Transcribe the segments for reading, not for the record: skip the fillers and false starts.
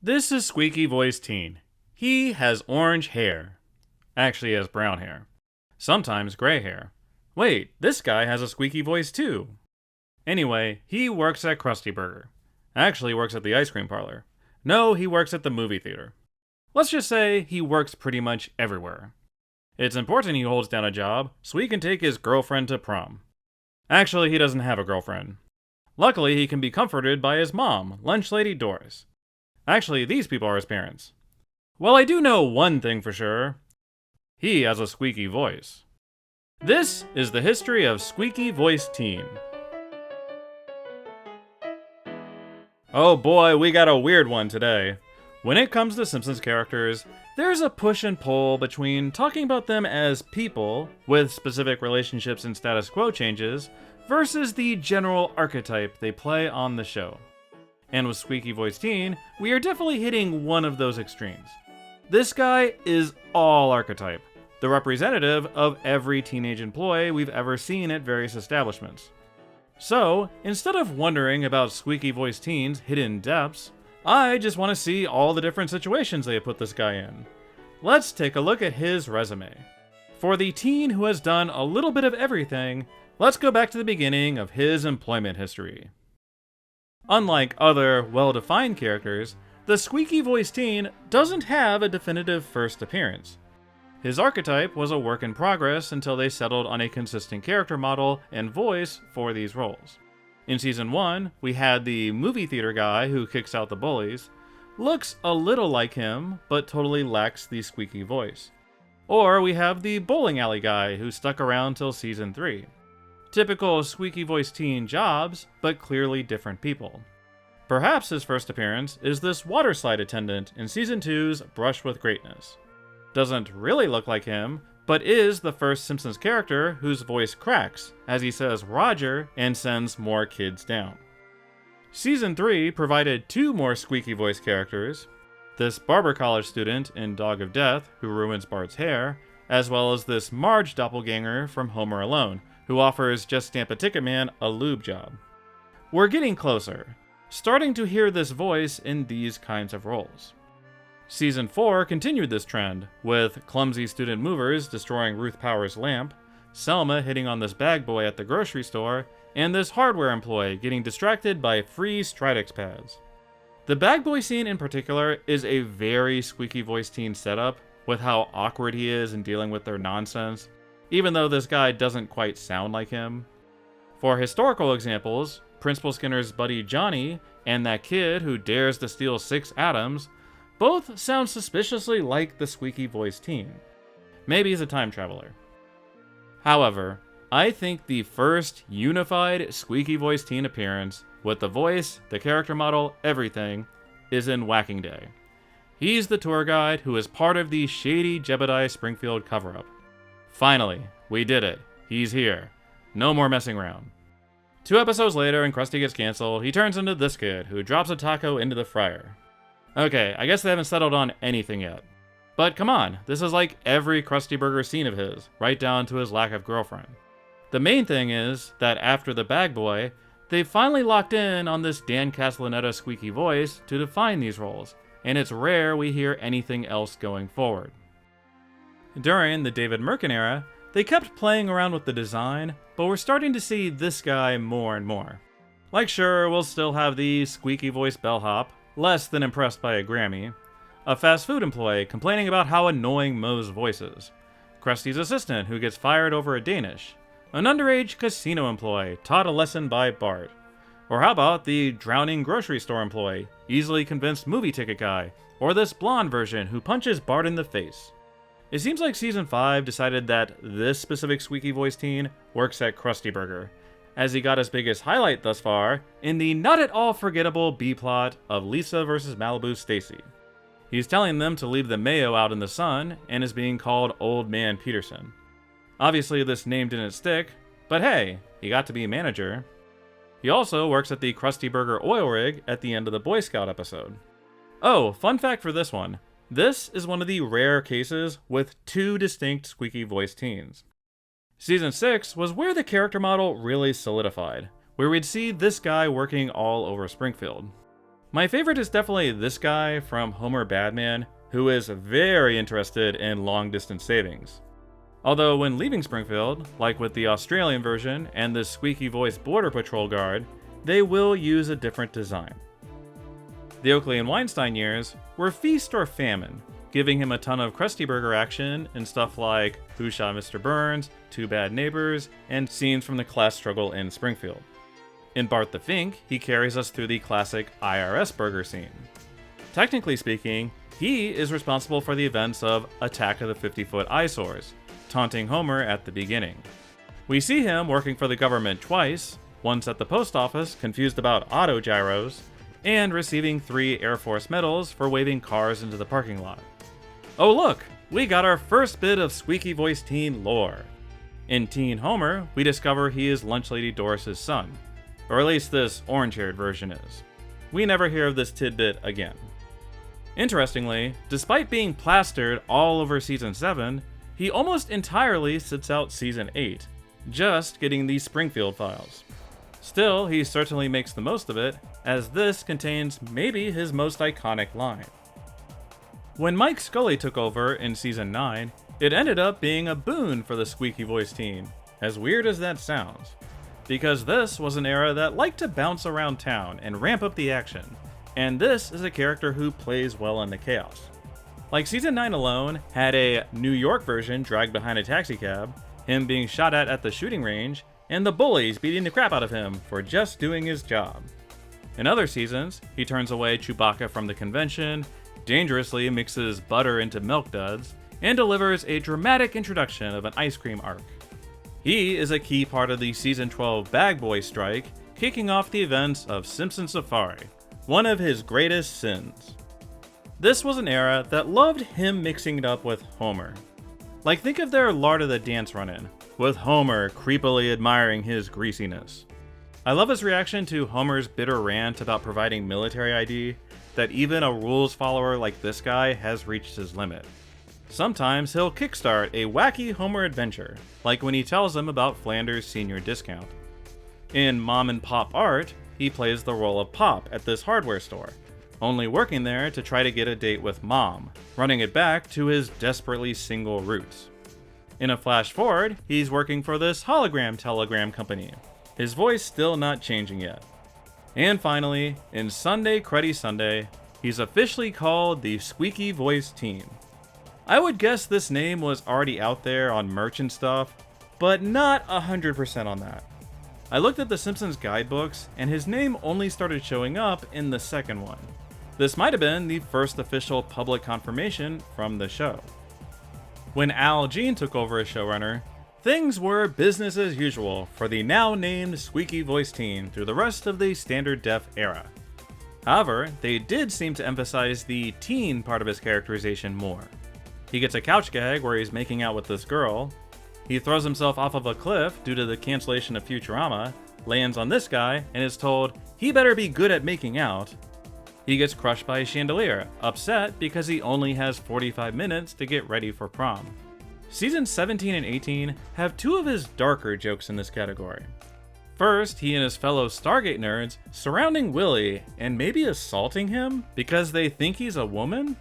This is Squeaky-Voiced Teen. He has orange hair. Actually, he has brown hair. Sometimes gray hair. Wait, this guy has a squeaky voice too. Anyway, he works at Krusty Burger. Actually works at the ice cream parlor. No, he works at the movie theater. Let's just say he works pretty much everywhere. It's important he holds down a job so he can take his girlfriend to prom. Actually, he doesn't have a girlfriend. Luckily, he can be comforted by his mom, Lunch Lady Doris. Actually, these people are his parents. Well, I do know one thing for sure. He has a squeaky voice. This is the history of Squeaky-Voiced Teen. Oh boy, we got a weird one today. When it comes to Simpsons characters, there's a push and pull between talking about them as people, with specific relationships and status quo changes, versus the general archetype they play on the show. And with Squeaky-Voiced Teen, we are definitely hitting one of those extremes. This guy is all archetype, the representative of every teenage employee we've ever seen at various establishments. So, instead of wondering about Squeaky-Voiced Teen's hidden depths, I just want to see all the different situations they have put this guy in. Let's take a look at his resume. For the teen who has done a little bit of everything, let's go back to the beginning of his employment history. Unlike other well-defined characters, the Squeaky-Voiced Teen doesn't have a definitive first appearance. His archetype was a work in progress until they settled on a consistent character model and voice for these roles. In Season 1, we had the movie theater guy who kicks out the bullies, looks a little like him, but totally lacks the squeaky voice. Or we have the bowling alley guy who stuck around till Season 3. Typical Squeaky-Voiced Teen jobs, but clearly different people. Perhaps his first appearance is this water slide attendant in Season 2's Brush with Greatness. Doesn't really look like him, but is the first Simpsons character whose voice cracks as he says Roger and sends more kids down. Season 3 provided two more squeaky voice characters, this barber college student in Dog of Death who ruins Bart's hair, as well as this Marge doppelganger from Home Alone who offers Just Stamp a Ticket Man a lube job. We're getting closer, starting to hear this voice in these kinds of roles. Season 4 continued this trend, with clumsy student movers destroying Ruth Power's lamp, Selma hitting on this bag boy at the grocery store, and this hardware employee getting distracted by free Stridex pads. The bag boy scene in particular is a very Squeaky-Voiced Teen setup, with how awkward he is in dealing with their nonsense, even though this guy doesn't quite sound like him. For historical examples, Principal Skinner's buddy Johnny and that kid who dares to steal 6 atoms both sound suspiciously like the Squeaky-Voiced Teen. Maybe he's a time traveler. However, I think the first unified Squeaky-Voiced Teen appearance, with the voice, the character model, everything, is in Whacking Day. He's the tour guide who is part of the shady Jebediah Springfield cover-up. Finally, we did it. He's here. No more messing around. 2 episodes later, and Krusty gets canceled, he turns into this kid who drops a taco into the fryer. Okay, I guess they haven't settled on anything yet. But come on, this is like every Krusty Burger scene of his, right down to his lack of girlfriend. The main thing is that after the bag boy, they've finally locked in on this Dan Castellaneta squeaky voice to define these roles, and it's rare we hear anything else going forward. During the David Merkin era, they kept playing around with the design, but we're starting to see this guy more and more. Like sure, we'll still have the squeaky voice bellhop, less than impressed by a Grammy, a fast food employee complaining about how annoying Moe's voice is, Krusty's assistant who gets fired over a Danish, an underage casino employee taught a lesson by Bart, or how about the drowning grocery store employee, easily convinced movie ticket guy, or this blonde version who punches Bart in the face. It seems like Season 5 decided that this specific Squeaky-Voiced Teen works at Krusty Burger, as he got his biggest highlight thus far in the not at all forgettable B-plot of Lisa vs. Malibu's Stacy. He's telling them to leave the mayo out in the sun and is being called Old Man Peterson. Obviously this name didn't stick, but hey, he got to be manager. He also works at the Krusty Burger oil rig at the end of the Boy Scout episode. Oh, fun fact for this one. This is one of the rare cases with 2 distinct Squeaky-Voiced Teens. Season 6 was where the character model really solidified, where we'd see this guy working all over Springfield. My favorite is definitely this guy from Homer Badman, who is very interested in long-distance savings. Although when leaving Springfield, like with the Australian version and the Squeaky-Voiced Border Patrol guard, they will use a different design. The Oakley and Weinstein years were feast or famine, giving him a ton of Krusty Burger action in stuff like Who Shot Mr. Burns, Two Bad Neighbors, and scenes from the class struggle in Springfield. In Bart the Fink, he carries us through the classic IRS burger scene. Technically speaking, he is responsible for the events of Attack of the 50-Foot Eyesores, taunting Homer at the beginning. We see him working for the government twice, once at the post office confused about autogyros, and receiving 3 Air Force medals for waving cars into the parking lot. Oh look, we got our first bit of Squeaky-Voiced teen lore. In Teen Homer, we discover he is Lunch Lady Doris's son, or at least this orange-haired version is. We never hear of this tidbit again. Interestingly, despite being plastered all over Season 7, he almost entirely sits out Season 8, just getting the Springfield files. Still, he certainly makes the most of it, as this contains maybe his most iconic line. When Mike Scully took over in Season 9, it ended up being a boon for the Squeaky-Voiced teen, as weird as that sounds, because this was an era that liked to bounce around town and ramp up the action, and this is a character who plays well in the chaos. Like Season 9 alone had a New York version dragged behind a taxicab, him being shot at the shooting range, and the bullies beating the crap out of him for just doing his job. In other seasons, he turns away Chewbacca from the convention, dangerously mixes butter into milk duds, and delivers a dramatic introduction of an ice cream arc. He is a key part of the Season 12 Bag Boy strike, kicking off the events of Simpsons Safari, one of his greatest sins. This was an era that loved him mixing it up with Homer. Like, think of their Lard of the Dance run-in, with Homer creepily admiring his greasiness. I love his reaction to Homer's bitter rant about providing military ID, that even a rules follower like this guy has reached his limit. Sometimes he'll kickstart a wacky Homer adventure, like when he tells him about Flanders' senior discount. In Mom and Pop Art, he plays the role of Pop at this hardware store, only working there to try to get a date with Mom, running it back to his desperately single roots. In a flash forward, he's working for this hologram telegram company, his voice still not changing yet. And finally, in Sunday Cruddy Sunday, he's officially called the Squeaky-Voiced teen. I would guess this name was already out there on merch and stuff, but not 100% on that. I looked at the Simpsons guidebooks, and his name only started showing up in the second one. This might have been the first official public confirmation from the show. When Al Jean took over as showrunner, things were business as usual for the now named Squeaky-Voiced teen through the rest of the standard def era. However, they did seem to emphasize the teen part of his characterization more. He gets a couch gag where he's making out with this girl, he throws himself off of a cliff due to the cancellation of Futurama, lands on this guy, and is told he better be good at making out. He gets crushed by a chandelier, upset because he only has 45 minutes to get ready for prom. Seasons 17 and 18 have 2 of his darker jokes in this category. First, he and his fellow Stargate nerds surrounding Willie and maybe assaulting him because they think he's a woman?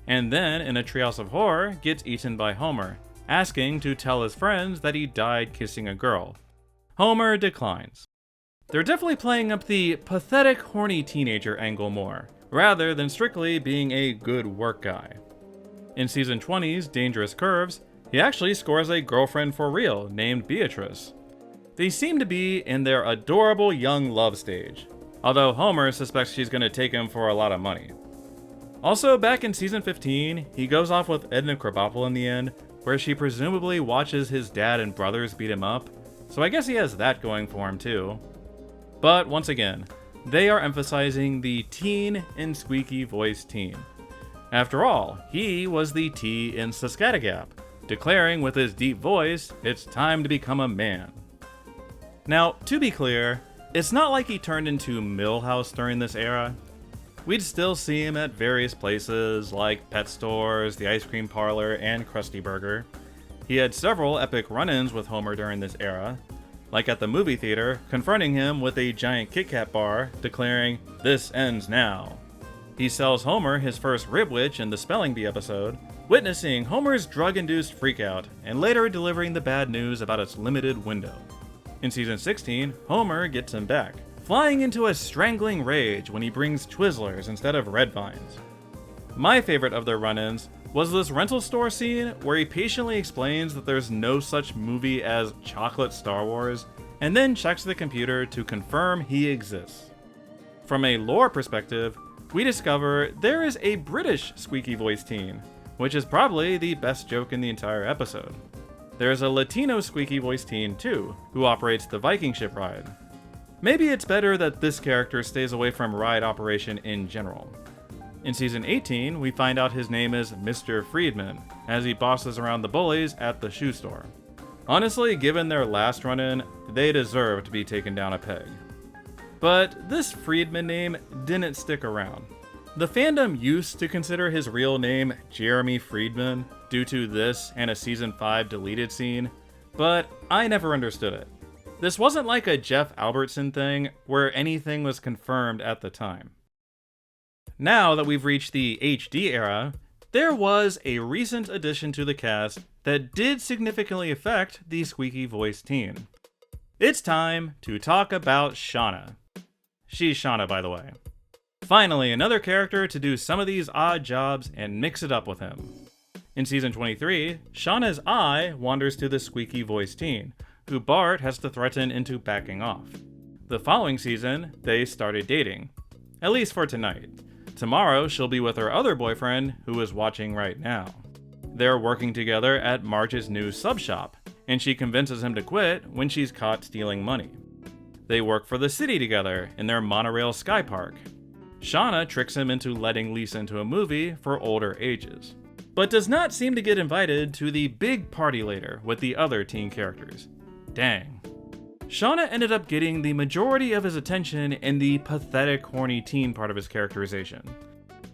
And then, in a Treehouse of Horror, gets eaten by Homer, asking to tell his friends that he died kissing a girl. Homer declines. They're definitely playing up the pathetic, horny teenager angle more, rather than strictly being a good work guy. In Season 20's Dangerous Curves, he actually scores a girlfriend for real named Beatrice. They seem to be in their adorable young love stage, although Homer suspects she's going to take him for a lot of money. Also, back in Season 15, he goes off with Edna Krabappel in the end, where she presumably watches his dad and brothers beat him up, so I guess he has that going for him too. But once again, they are emphasizing the teen in Squeaky-Voiced teen. After all, he was the T in Saskatagap, declaring with his deep voice, it's time to become a man. Now, to be clear, it's not like he turned into Milhouse during this era. We'd still see him at various places like pet stores, the ice cream parlor, and Krusty Burger. He had several epic run-ins with Homer during this era, like at the movie theater, confronting him with a giant Kit Kat bar, declaring, "This ends now." He sells Homer his first ribwitch in the Spelling Bee episode, witnessing Homer's drug-induced freakout, and later delivering the bad news about its limited window. In season 16, Homer gets him back, flying into a strangling rage when he brings Twizzlers instead of red vines. My favorite of their run-ins was this rental store scene where he patiently explains that there's no such movie as Chocolate Star Wars, and then checks the computer to confirm he exists. From a lore perspective, we discover there is a British Squeaky-Voiced teen, which is probably the best joke in the entire episode. There's a Latino Squeaky-Voiced teen too, who operates the Viking ship ride. Maybe it's better that this character stays away from ride operation in general. In season 18, we find out his name is Mr. Friedman, as he bosses around the bullies at the shoe store. Honestly, given their last run-in, they deserve to be taken down a peg. But this Friedman name didn't stick around. The fandom used to consider his real name Jeremy Friedman due to this and a season 5 deleted scene, but I never understood it. This wasn't like a Jeff Albertson thing where anything was confirmed at the time. Now that we've reached the HD era, there was a recent addition to the cast that did significantly affect the Squeaky-Voiced teen. It's time to talk about Shauna. She's Shauna, by the way. Finally, another character to do some of these odd jobs and mix it up with him. In season 23, Shauna's eye wanders to the Squeaky-Voiced teen, who Bart has to threaten into backing off. The following season, they started dating. At least for tonight. Tomorrow, she'll be with her other boyfriend, who is watching right now. They're working together at Marge's new sub shop, and she convinces him to quit when she's caught stealing money. They work for the city together in their monorail sky park. Shauna tricks him into letting Lisa into a movie for older ages, but does not seem to get invited to the big party later with the other teen characters. Dang. Shauna ended up getting the majority of his attention in the pathetic horny teen part of his characterization.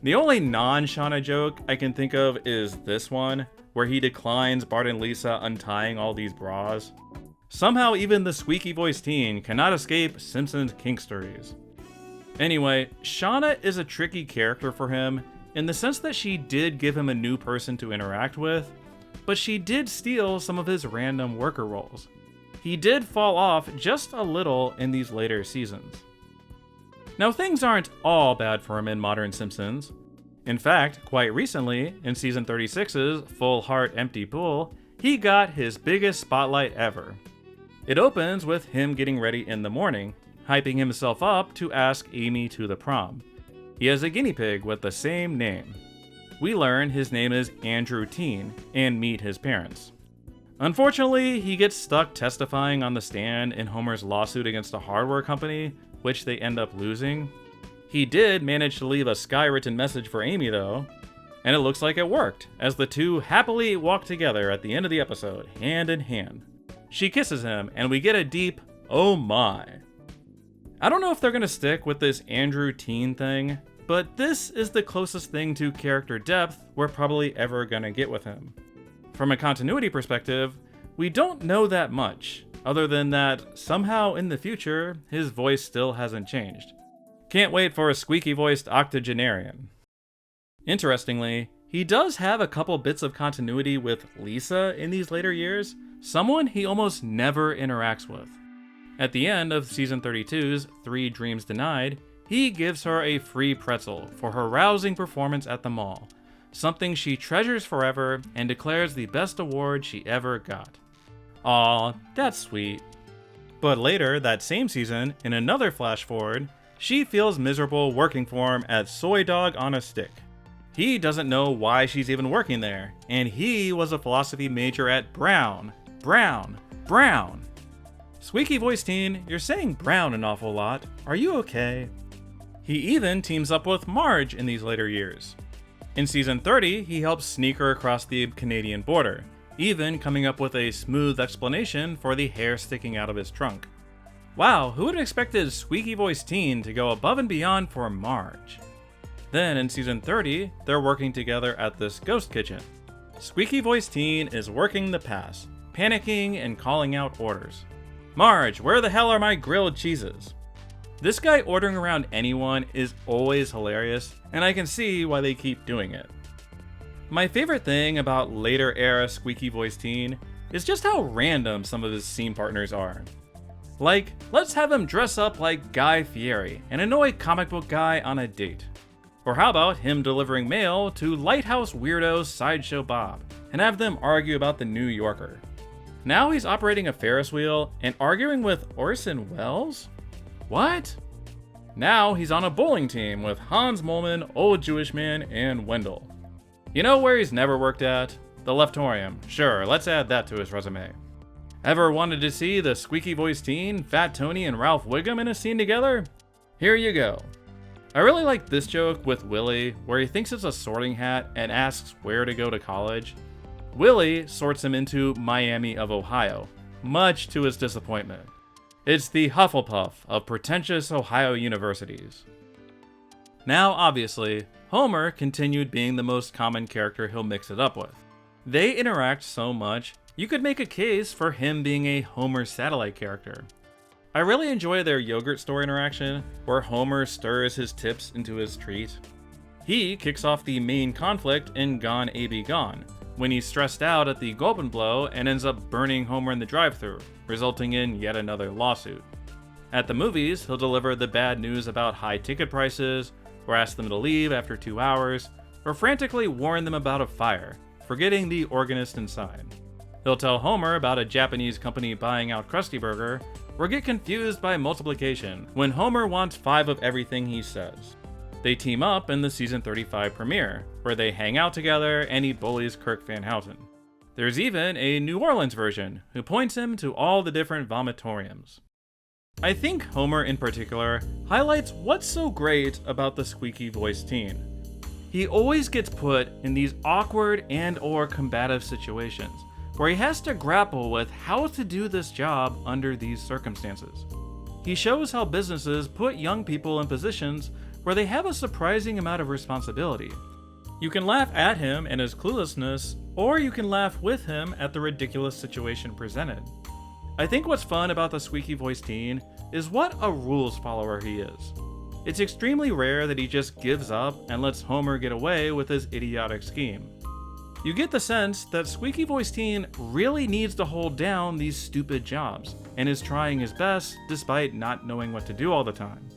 The only non-Shauna joke I can think of is this one, where he declines Bart and Lisa untying all these bras. Somehow even the Squeaky-Voiced teen cannot escape Simpsons kink stories. Anyway, Shauna is a tricky character for him in the sense that she did give him a new person to interact with, but she did steal some of his random worker roles. He did fall off just a little in these later seasons. Now, things aren't all bad for him in modern Simpsons. In fact, quite recently, in season 36's Full Heart Empty Pool, he got his biggest spotlight ever. It opens with him getting ready in the morning, hyping himself up to ask Amy to the prom. He has a guinea pig with the same name. We learn his name is Andrew Teen and meet his parents. Unfortunately, he gets stuck testifying on the stand in Homer's lawsuit against a hardware company, which they end up losing. He did manage to leave a skywritten message for Amy though, and it looks like it worked, as the two happily walk together at the end of the episode, hand in hand. She kisses him, and we get a deep, oh my. I don't know if they're gonna stick with this Andrew Teen thing, but this is the closest thing to character depth we're probably ever gonna get with him. From a continuity perspective, we don't know that much, other than that somehow in the future, his voice still hasn't changed. Can't wait for a squeaky-voiced octogenarian. Interestingly, he does have a couple bits of continuity with Lisa in these later years, someone he almost never interacts with. At the end of season 32's 3 Dreams Denied, he gives her a free pretzel for her rousing performance at the mall, something she treasures forever and declares the best award she ever got. Aw, that's sweet. But later that same season, in another flash forward, she feels miserable working for him at Soy Dog on a Stick. He doesn't know why she's even working there, and he was a philosophy major at Brown. Squeaky-Voiced teen, you're saying Brown an awful lot. Are you okay? He even teams up with Marge in these later years. In season 30, he helps sneak her across the Canadian border, even coming up with a smooth explanation for the hair sticking out of his trunk. Wow, who would have expected Squeaky-Voiced teen to go above and beyond for Marge? Then in season 30, they're working together at this ghost kitchen. Squeaky-Voiced teen is working the pass, panicking and calling out orders. Marge, where the hell are my grilled cheeses? This guy ordering around anyone is always hilarious, and I can see why they keep doing it. My favorite thing about later era Squeaky-Voiced teen is just how random some of his scene partners are. Like, let's have him dress up like Guy Fieri and annoy comic book guy on a date. Or how about him delivering mail to Lighthouse weirdo Sideshow Bob and have them argue about the New Yorker. Now he's operating a Ferris wheel and arguing with Orson Welles? What? Now he's on a bowling team with Hans Moleman, Old Jewish Man, and Wendell. You know where he's never worked at? The Leftorium. Sure, let's add that to his resume. Ever wanted to see the Squeaky-Voiced teen, Fat Tony, and Ralph Wiggum in a scene together? Here you go. I really like this joke with Willie, where he thinks it's a sorting hat and asks where to go to college. Willie sorts him into Miami of Ohio, much to his disappointment. It's the Hufflepuff of pretentious Ohio universities. Now, obviously, Homer continued being the most common character he'll mix it up with. They interact so much, you could make a case for him being a Homer satellite character. I really enjoy their yogurt store interaction, where Homer stirs his tips into his treat. He kicks off the main conflict in Gone A.B. Gone, when he's stressed out at the Gulpin Blow and ends up burning Homer in the drive-thru, resulting in yet another lawsuit. At the movies, he'll deliver the bad news about high ticket prices, or ask them to leave after 2 hours, or frantically warn them about a fire, forgetting the organist inside. He'll tell Homer about a Japanese company buying out Krusty Burger, or get confused by multiplication when Homer wants 5 of everything he says. They team up in the season 35 premiere, where they hang out together and he bullies Kirk Van Houten. There's even a New Orleans version, who points him to all the different vomitoriums. I think Homer in particular highlights what's so great about the Squeaky-Voiced teen. He always gets put in these awkward and/or combative situations, where he has to grapple with how to do this job under these circumstances. He shows how businesses put young people in positions where they have a surprising amount of responsibility. You can laugh at him and his cluelessness, or you can laugh with him at the ridiculous situation presented. I think what's fun about the Squeaky-Voiced teen is what a rules follower he is. It's extremely rare that he just gives up and lets Homer get away with his idiotic scheme. You get the sense that Squeaky-Voiced teen really needs to hold down these stupid jobs, and is trying his best despite not knowing what to do all the time.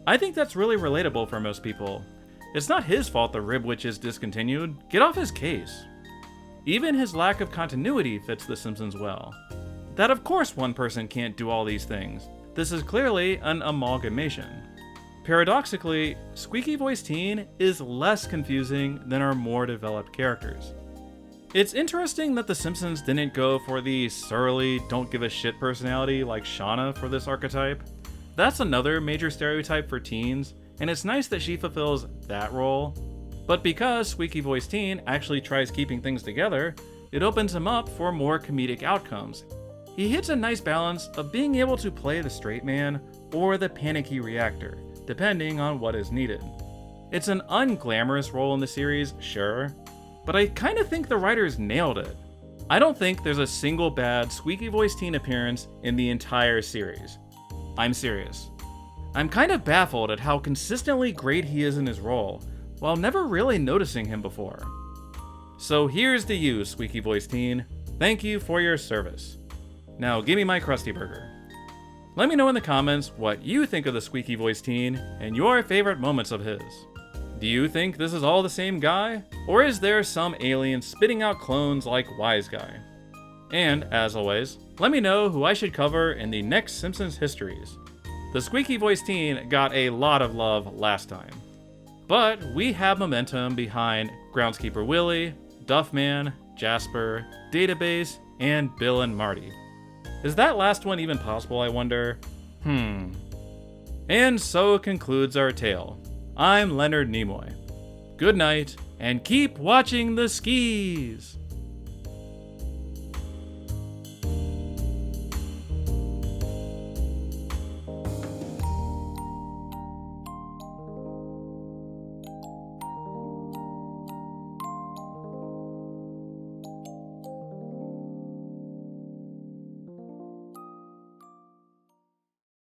I think that's really relatable for most people. It's not his fault the Rib Witch is discontinued. Get off his case. Even his lack of continuity fits The Simpsons well. That of course one person can't do all these things. This is clearly an amalgamation. Paradoxically, Squeaky-Voiced teen is less confusing than our more developed characters. It's interesting that The Simpsons didn't go for the surly, don't-give-a-shit personality like Shauna for this archetype. That's another major stereotype for teens, and it's nice that she fulfills that role. But because Squeaky-Voiced teen actually tries keeping things together, it opens him up for more comedic outcomes. He hits a nice balance of being able to play the straight man or the panicky reactor, depending on what is needed. It's an unglamorous role in the series, sure, but I kinda think the writers nailed it. I don't think there's a single bad Squeaky-Voiced teen appearance in the entire series. I'm serious. I'm kind of baffled at how consistently great he is in his role, while never really noticing him before. So here's to you, Squeaky-Voiced teen. Thank you for your service. Now give me my Krusty Burger. Let me know in the comments what you think of the Squeaky-Voiced teen and your favorite moments of his. Do you think this is all the same guy? Or is there some alien spitting out clones like Wise Guy? And, as always, let me know who I should cover in the next Simpsons Histories. The Squeaky-Voiced teen got a lot of love last time. But we have momentum behind Groundskeeper Willie, Duffman, Jasper, Database, and Bill and Marty. Is that last one even possible, I wonder? And so concludes our tale. I'm Leonard Nimoy. Good night, and keep watching the skis!